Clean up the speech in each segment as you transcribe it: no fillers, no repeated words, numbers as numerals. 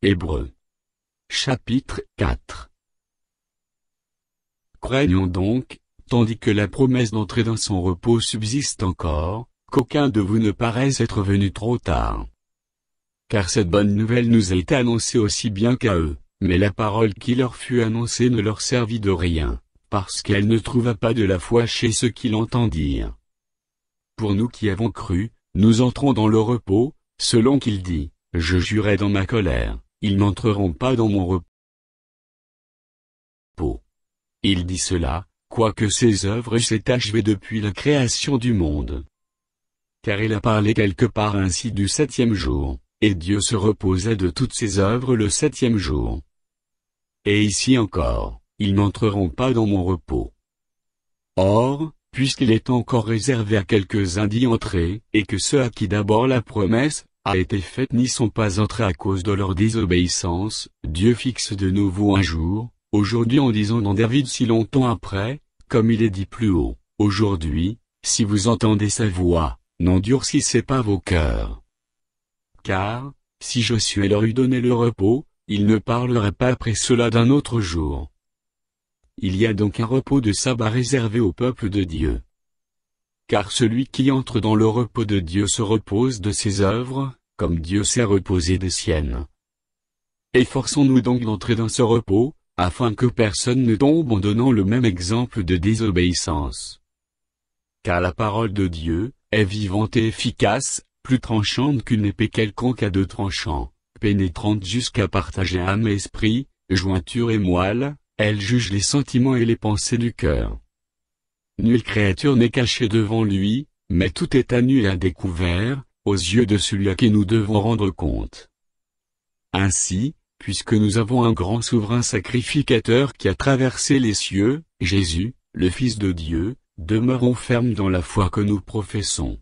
Hébreux. Chapitre 4. Craignons donc, tandis que la promesse d'entrer dans son repos subsiste encore, qu'aucun de vous ne paraisse être venu trop tard. Car cette bonne nouvelle nous a été annoncée aussi bien qu'à eux, mais la parole qui leur fut annoncée ne leur servit de rien, parce qu'elle ne trouva pas de la foi chez ceux qui l'entendirent. Pour nous qui avons cru, nous entrons dans le repos, selon qu'il dit, « Je jurai dans ma colère, ils n'entreront pas dans mon repos. » Il dit cela, quoique ses œuvres s'aient achevées depuis la création du monde. Car il a parlé quelque part ainsi du septième jour, et Dieu se reposa de toutes ses œuvres le septième jour. Et ici encore, ils n'entreront pas dans mon repos. Or, puisqu'il est encore réservé à quelques-uns d'y entrer, et que ceux à qui d'abord la promesse a été faite n'y sont pas entrés à cause de leur désobéissance, Dieu fixe de nouveau un jour, aujourd'hui en disant dans David si longtemps après, comme il est dit plus haut, aujourd'hui, si vous entendez sa voix, n'endurcissez pas vos cœurs. Car, si Josué leur eût donné le repos, il ne parlerait pas après cela d'un autre jour. Il y a donc un repos de sabbat réservé au peuple de Dieu. Car celui qui entre dans le repos de Dieu se repose de ses œuvres, comme Dieu s'est reposé des siennes. Efforçons-nous donc d'entrer dans ce repos, afin que personne ne tombe en donnant le même exemple de désobéissance. Car la parole de Dieu est vivante et efficace, plus tranchante qu'une épée quelconque à deux tranchants, pénétrante jusqu'à partager âme et esprit, jointure et moelle, elle juge les sentiments et les pensées du cœur. Nulle créature n'est cachée devant lui, mais tout est à nu et à découvert, aux yeux de celui à qui nous devons rendre compte. Ainsi, puisque nous avons un grand souverain sacrificateur qui a traversé les cieux, Jésus, le Fils de Dieu, demeurons fermes dans la foi que nous professons.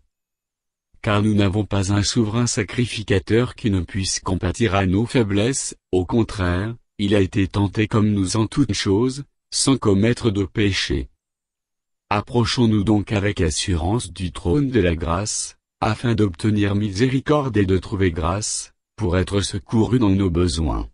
Car nous n'avons pas un souverain sacrificateur qui ne puisse compatir à nos faiblesses, au contraire, il a été tenté comme nous en toutes choses, sans commettre de péché. Approchons-nous donc avec assurance du trône de la grâce, afin d'obtenir miséricorde et de trouver grâce, pour être secourus dans nos besoins.